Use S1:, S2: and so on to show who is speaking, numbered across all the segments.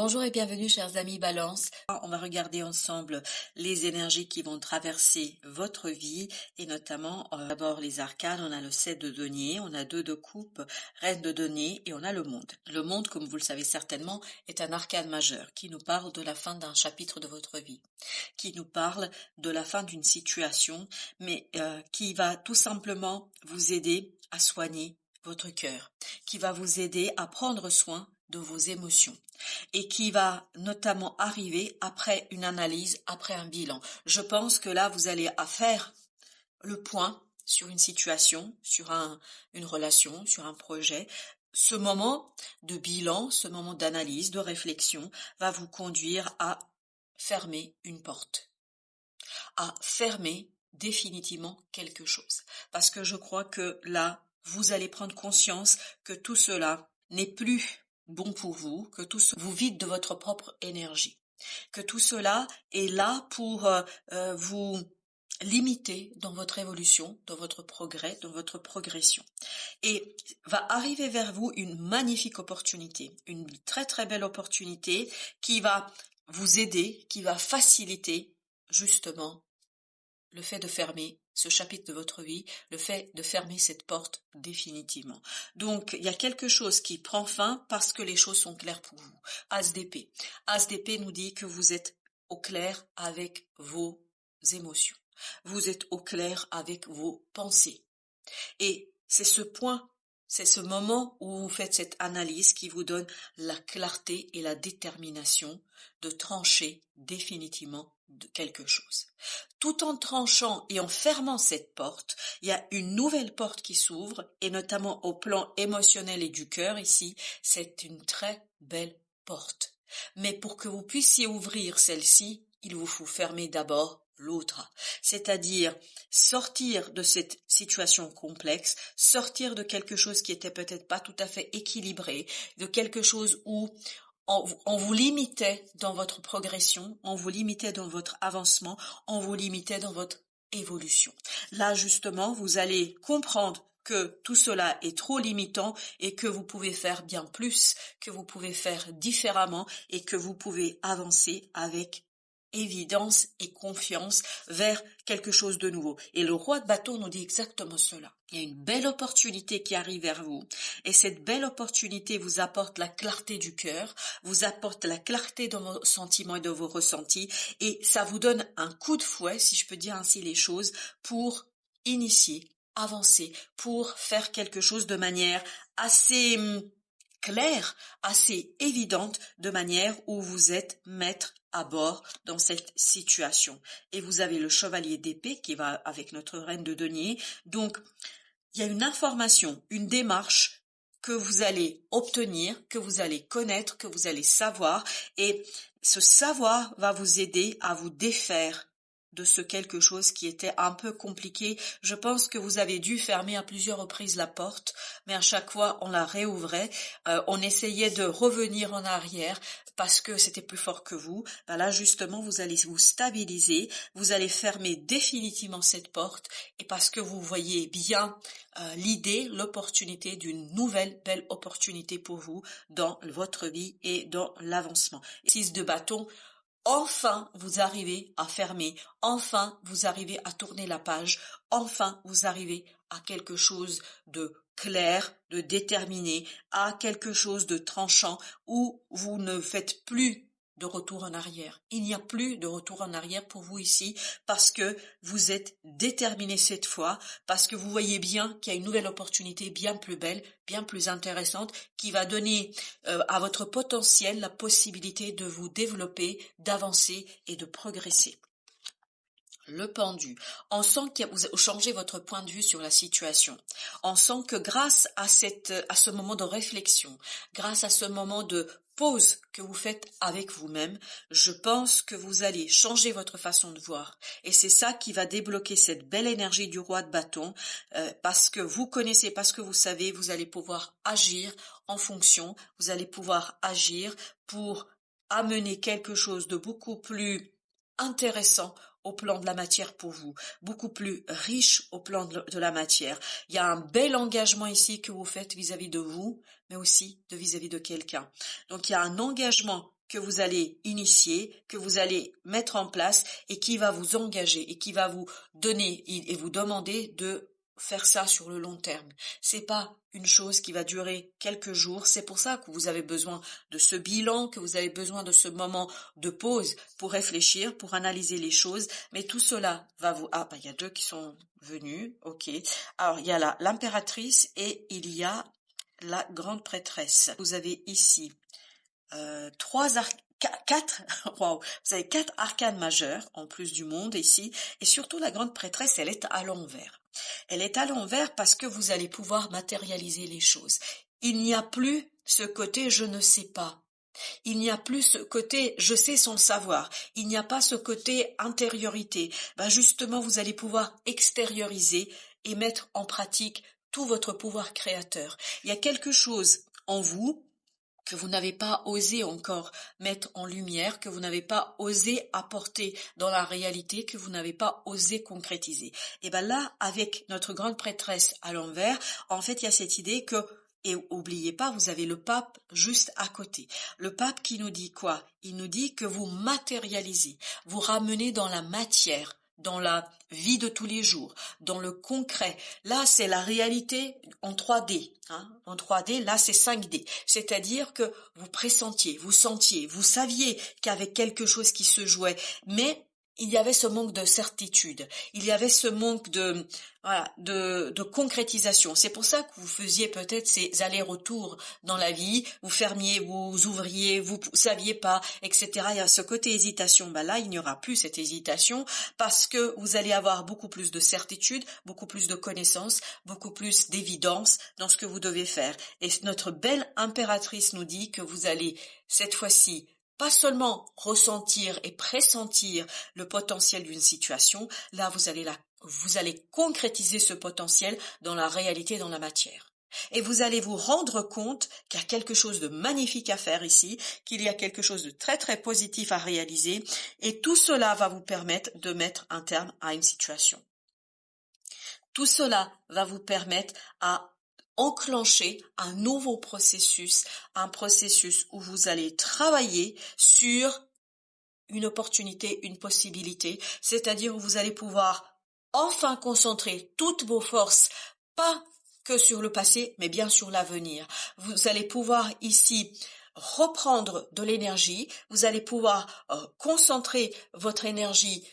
S1: Bonjour et bienvenue chers amis Balance. On va regarder ensemble les énergies qui vont traverser votre vie et notamment d'abord les arcanes. On a le 7 de denier, on a 2 de coupe, reine de denier et on a le monde. Le monde, comme vous le savez certainement, est un arcane majeur qui nous parle de la fin d'un chapitre de votre vie, qui nous parle de la fin d'une situation, mais qui va tout simplement vous aider à soigner votre cœur, qui va vous aider à prendre soin de vos émotions et qui va notamment arriver après une analyse, après un bilan. Je pense que là, vous allez faire le point sur une situation, sur une relation, sur un projet. Ce moment de bilan, ce moment d'analyse, de réflexion va vous conduire à fermer une porte, à fermer définitivement quelque chose. Parce que je crois que là, vous allez prendre conscience que tout cela n'est plus bon pour vous, que tout cela vous vide de votre propre énergie, que tout cela est là pour vous limiter dans votre évolution, dans votre progrès, dans votre progression. Et va arriver vers vous une magnifique opportunité, une très très belle opportunité qui va vous aider, qui va faciliter justement le fait de fermer ce chapitre de votre vie, le fait de fermer cette porte définitivement. Donc, il y a quelque chose qui prend fin parce que les choses sont claires pour vous. As d'épée. As d'épée nous dit que vous êtes au clair avec vos émotions. Vous êtes au clair avec vos pensées. Et c'est ce point, c'est ce moment où vous faites cette analyse qui vous donne la clarté et la détermination de trancher définitivement de quelque chose. Tout en tranchant et en fermant cette porte, il y a une nouvelle porte qui s'ouvre et notamment au plan émotionnel et du cœur ici, c'est une très belle porte. Mais pour que vous puissiez ouvrir celle-ci, il vous faut fermer d'abord l'autre, c'est-à-dire sortir de cette situation complexe, sortir de quelque chose qui était peut-être pas tout à fait équilibré, de quelque chose où on vous limitait dans votre progression, on vous limitait dans votre avancement, on vous limitait dans votre évolution. Là, justement, vous allez comprendre que tout cela est trop limitant et que vous pouvez faire bien plus, que vous pouvez faire différemment et que vous pouvez avancer avec évidence et confiance vers quelque chose de nouveau. Et le roi de bâton nous dit exactement cela. Il y a une belle opportunité qui arrive vers vous et cette belle opportunité vous apporte la clarté du cœur, vous apporte la clarté dans vos sentiments et de vos ressentis et ça vous donne un coup de fouet, si je peux dire ainsi les choses, pour initier, avancer, pour faire quelque chose de manière assez claire, assez évidente, de manière où vous êtes maître à bord dans cette situation. Et vous avez le chevalier d'épée qui va avec notre reine de denier. Donc, il y a une information, une démarche que vous allez obtenir, que vous allez connaître, que vous allez savoir. Et ce savoir va vous aider à vous défaire de ce quelque chose qui était un peu compliqué. Je pense que vous avez dû fermer à plusieurs reprises la porte, mais à chaque fois on la réouvrait. On essayait de revenir en arrière parce que c'était plus fort que vous. Ben là justement vous allez vous stabiliser, vous allez fermer définitivement cette porte et parce que vous voyez bien l'idée, l'opportunité d'une nouvelle belle opportunité pour vous dans votre vie et dans l'avancement. 6 de bâton. Enfin, vous arrivez à fermer, enfin, vous arrivez à tourner la page, enfin, vous arrivez à quelque chose de clair, de déterminé, à quelque chose de tranchant où vous ne faites plus de retour en arrière. Il n'y a plus de retour en arrière pour vous ici parce que vous êtes déterminé cette fois, parce que vous voyez bien qu'il y a une nouvelle opportunité bien plus belle, bien plus intéressante qui va donner à votre potentiel la possibilité de vous développer, d'avancer et de progresser. Le pendu. On sent que vous changez votre point de vue sur la situation. On sent que grâce à ce moment de réflexion, grâce à ce moment de pause que vous faites avec vous-même, je pense que vous allez changer votre façon de voir. Et c'est ça qui va débloquer cette belle énergie du roi de bâton, parce que vous connaissez, parce que vous savez, vous allez pouvoir agir en fonction, vous allez pouvoir agir pour amener quelque chose de beaucoup plus intéressant au plan de la matière pour vous, beaucoup plus riche au plan de la matière. Il y a un bel engagement ici que vous faites vis-à-vis de vous, mais aussi vis-à-vis de quelqu'un. Donc il y a un engagement que vous allez initier, que vous allez mettre en place et qui va vous engager et qui va vous donner et vous demander de faire ça sur le long terme. C'est pas une chose qui va durer quelques jours. C'est pour ça que vous avez besoin de ce bilan, que vous avez besoin de ce moment de pause pour réfléchir, pour analyser les choses. Mais tout cela va vous... Ah, il y a deux qui sont venus. Ok. Alors, il y a l'impératrice et il y a la grande prêtresse. Vous avez ici quatre, wow, vous avez 4 arcanes majeures en plus du monde ici, et surtout la grande prêtresse, elle est à l'envers. Elle est à l'envers parce que vous allez pouvoir matérialiser les choses. Il n'y a plus ce côté je ne sais pas. Il n'y a plus ce côté je sais sans le savoir. Il n'y a pas ce côté intériorité. Justement, vous allez pouvoir extérioriser et mettre en pratique tout votre pouvoir créateur. Il y a quelque chose en vous que vous n'avez pas osé encore mettre en lumière, que vous n'avez pas osé apporter dans la réalité, que vous n'avez pas osé concrétiser. Et là, avec notre grande prêtresse à l'envers, en fait, il y a cette idée que, et oubliez pas, vous avez le pape juste à côté. Le pape qui nous dit quoi? Il nous dit que vous matérialisez, vous ramenez dans la matière, dans la vie de tous les jours, dans le concret. Là, c'est la réalité en 3D. En 3D, là, c'est 5D. C'est-à-dire que vous pressentiez, vous sentiez, vous saviez qu'il y avait quelque chose qui se jouait, mais il y avait ce manque de certitude, il y avait ce manque de concrétisation. C'est pour ça que vous faisiez peut-être ces allers-retours dans la vie, vous fermiez, vous ouvriez, vous saviez pas, etc. Il y a ce côté hésitation. Là, il n'y aura plus cette hésitation parce que vous allez avoir beaucoup plus de certitude, beaucoup plus de connaissances, beaucoup plus d'évidence dans ce que vous devez faire. Et notre belle impératrice nous dit que vous allez, cette fois-ci, pas seulement ressentir et pressentir le potentiel d'une situation, là vous allez concrétiser ce potentiel dans la réalité, dans la matière. Et vous allez vous rendre compte qu'il y a quelque chose de magnifique à faire ici, qu'il y a quelque chose de très très positif à réaliser, et tout cela va vous permettre de mettre un terme à une situation. Tout cela va vous permettre à enclencher un nouveau processus, un processus où vous allez travailler sur une opportunité, une possibilité, c'est-à-dire où vous allez pouvoir enfin concentrer toutes vos forces, pas que sur le passé, mais bien sur l'avenir. Vous allez pouvoir ici reprendre de l'énergie, vous allez pouvoir concentrer votre énergie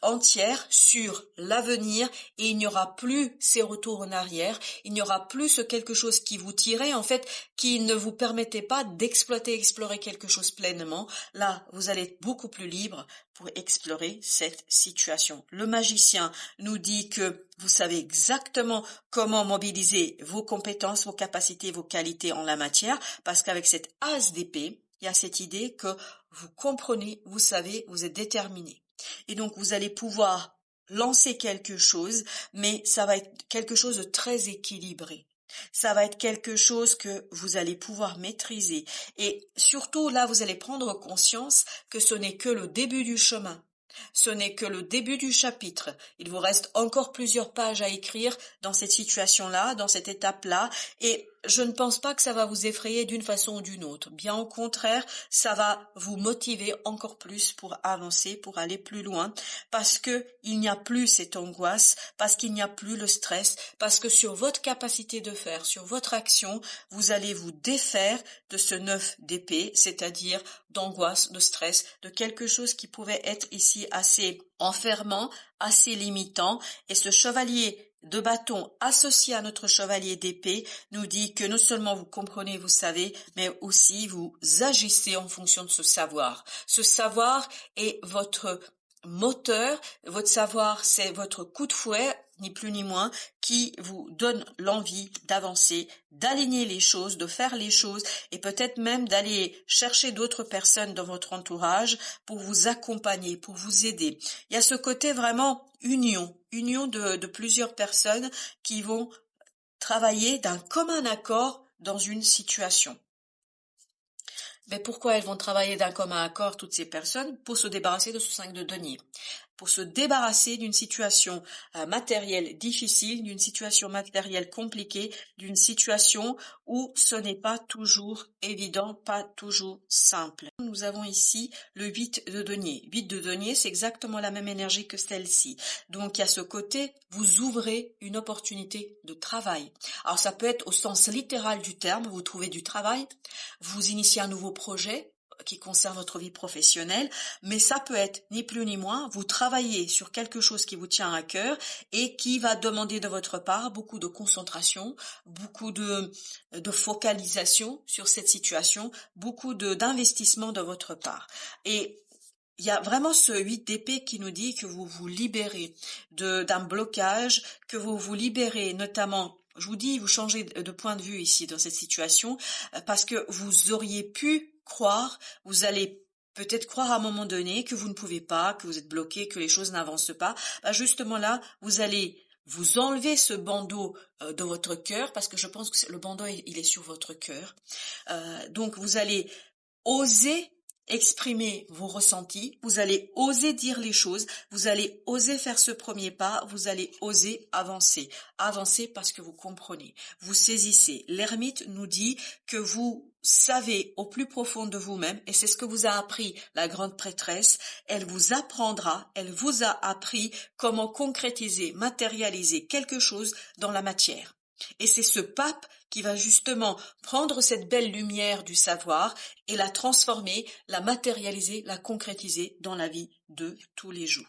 S1: entière sur l'avenir et il n'y aura plus ces retours en arrière, il n'y aura plus ce quelque chose qui vous tirait en fait, qui ne vous permettait pas explorer quelque chose pleinement. Là, vous allez être beaucoup plus libre pour explorer cette situation. Le magicien nous dit que vous savez exactement comment mobiliser vos compétences, vos capacités, vos qualités en la matière, parce qu'avec cette as d'épée, il y a cette idée que vous comprenez, vous savez, vous êtes déterminé. Et donc, vous allez pouvoir lancer quelque chose, mais ça va être quelque chose de très équilibré. Ça va être quelque chose que vous allez pouvoir maîtriser. Et surtout, là, vous allez prendre conscience que ce n'est que le début du chemin. Ce n'est que le début du chapitre. Il vous reste encore plusieurs pages à écrire dans cette situation-là, dans cette étape-là, et je ne pense pas que ça va vous effrayer d'une façon ou d'une autre. Bien au contraire, ça va vous motiver encore plus pour avancer, pour aller plus loin, parce que il n'y a plus cette angoisse, parce qu'il n'y a plus le stress, parce que sur votre capacité de faire, sur votre action, vous allez vous défaire de ce 9 d'épée, c'est-à-dire d'angoisse, de stress, de quelque chose qui pouvait être ici assez enfermant, assez limitant, et ce chevalier de bâton associé à notre chevalier d'épée nous dit que non seulement vous comprenez, vous savez, mais aussi vous agissez en fonction de ce savoir. Ce savoir est votre moteur, votre savoir c'est votre coup de fouet, ni plus ni moins, qui vous donne l'envie d'avancer, d'aligner les choses, de faire les choses et peut-être même d'aller chercher d'autres personnes dans votre entourage pour vous accompagner, pour vous aider. Il y a ce côté vraiment union de plusieurs personnes qui vont travailler d'un commun accord dans une situation. Mais pourquoi elles vont travailler d'un commun accord, toutes ces personnes? Pour se débarrasser de ce 5 de denier. pour se débarrasser d'une situation matérielle difficile, d'une situation matérielle compliquée, d'une situation où ce n'est pas toujours évident, pas toujours simple. Nous avons ici le 8 de denier. 8 de denier, c'est exactement la même énergie que celle-ci. Donc, à ce côté, vous ouvrez une opportunité de travail. Alors, ça peut être au sens littéral du terme, vous trouvez du travail, vous initiez un nouveau projet qui concerne votre vie professionnelle, mais ça peut être ni plus ni moins, vous travaillez sur quelque chose qui vous tient à cœur et qui va demander de votre part beaucoup de concentration, beaucoup de focalisation sur cette situation, beaucoup d'investissement de votre part. Et il y a vraiment ce 8 d'épée qui nous dit que vous vous libérez d'un blocage, que vous vous libérez notamment, je vous dis, vous changez de point de vue ici dans cette situation, parce que vous auriez pu croire, vous allez peut-être croire à un moment donné que vous ne pouvez pas, que vous êtes bloqué, que les choses n'avancent pas. Bah justement là, vous allez vous enlever ce bandeau de votre cœur, parce que je pense que le bandeau, il est sur votre cœur. Donc vous allez oser exprimer vos ressentis, vous allez oser dire les choses, vous allez oser faire ce premier pas, vous allez oser avancer. Avancer parce que vous comprenez, vous saisissez. L'ermite nous dit que vous savez au plus profond de vous-même, et c'est ce que vous a appris la grande prêtresse, elle vous apprendra, elle vous a appris comment concrétiser, matérialiser quelque chose dans la matière. Et c'est ce pape qui va justement prendre cette belle lumière du savoir et la transformer, la matérialiser, la concrétiser dans la vie de tous les jours.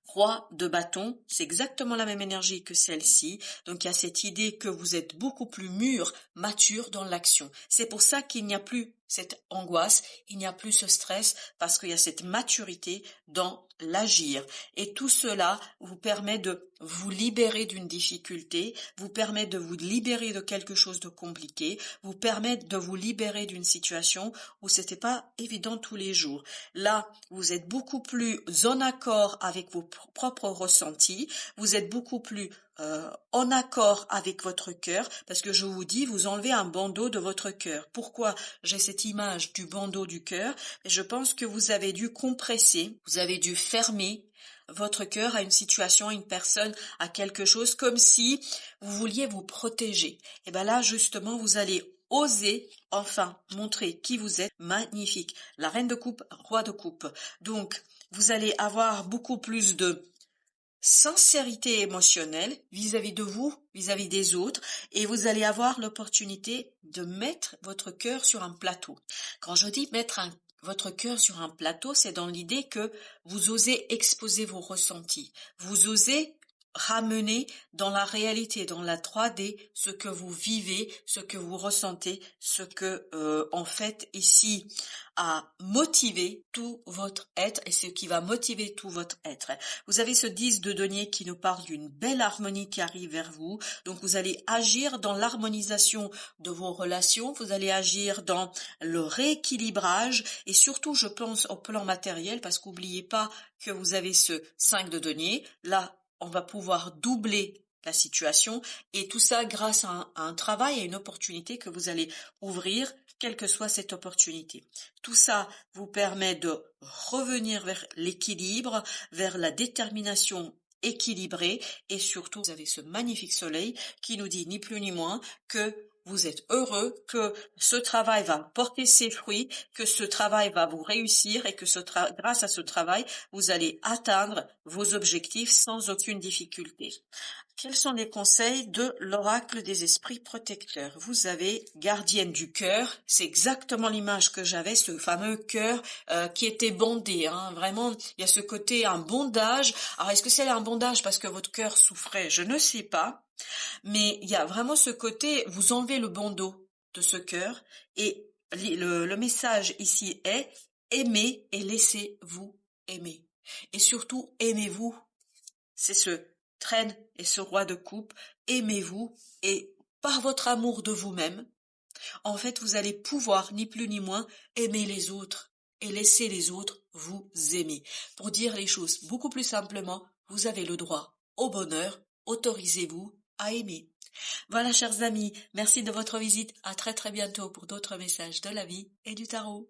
S1: Roi de bâton, c'est exactement la même énergie que celle-ci. Donc il y a cette idée que vous êtes beaucoup plus mûr, mature dans l'action. C'est pour ça qu'il n'y a plus cette angoisse, il n'y a plus ce stress, parce qu'il y a cette maturité dans l'agir. Et tout cela vous permet de vous libérer d'une difficulté, vous permet de vous libérer de quelque chose de compliqué, vous permet de vous libérer d'une situation où c'était pas évident tous les jours. Là, vous êtes beaucoup plus en accord avec vos propres ressentis, vous êtes beaucoup plus en accord avec votre cœur, parce que je vous dis, vous enlevez un bandeau de votre cœur. Pourquoi j'ai cette image du bandeau du cœur? Je pense que vous avez dû compresser, vous avez dû fermer votre cœur à une situation, à une personne, à quelque chose, comme si vous vouliez vous protéger. Et bien là, justement, vous allez oser enfin montrer qui vous êtes. Magnifique. La reine de coupe, roi de coupe. Donc, vous allez avoir beaucoup plus de sincérité émotionnelle vis-à-vis de vous, vis-à-vis des autres, et vous allez avoir l'opportunité de mettre votre cœur sur un plateau. Quand je dis mettre votre cœur sur un plateau, c'est dans l'idée que vous osez exposer vos ressentis, vous osez ramener dans la réalité, dans la 3D, ce que vous vivez, ce que vous ressentez, ce que, en fait, ici, a motivé tout votre être et ce qui va motiver tout votre être. Vous avez ce 10 de denier qui nous parle d'une belle harmonie qui arrive vers vous. Donc, vous allez agir dans l'harmonisation de vos relations, vous allez agir dans le rééquilibrage et surtout, je pense, au plan matériel, parce qu'oubliez pas que vous avez ce 5 de denier. Là, on va pouvoir doubler la situation et tout ça grâce à un travail et une opportunité que vous allez ouvrir, quelle que soit cette opportunité. Tout ça vous permet de revenir vers l'équilibre, vers la détermination équilibrée et surtout vous avez ce magnifique soleil qui nous dit ni plus ni moins que vous êtes heureux, que ce travail va porter ses fruits, que ce travail va vous réussir et que grâce à ce travail, vous allez atteindre vos objectifs sans aucune difficulté. Quels sont les conseils de l'oracle des esprits protecteurs? Vous avez gardienne du cœur, c'est exactement l'image que j'avais, ce fameux cœur qui était bondé. Vraiment, il y a ce côté un bondage. Alors, est-ce que c'est un bondage parce que votre cœur souffrait? Je ne sais pas. Mais il y a vraiment ce côté, vous enlevez le bandeau de ce cœur et le message ici est aimez et laissez-vous aimer. Et surtout, aimez-vous. C'est ce traîne et ce roi de coupe. Aimez-vous et par votre amour de vous-même, en fait, vous allez pouvoir, ni plus ni moins, aimer les autres et laisser les autres vous aimer. Pour dire les choses beaucoup plus simplement, vous avez le droit au bonheur, autorisez-vous à aimer. Voilà, chers amis, merci de votre visite. À très très bientôt pour d'autres messages de la vie et du tarot.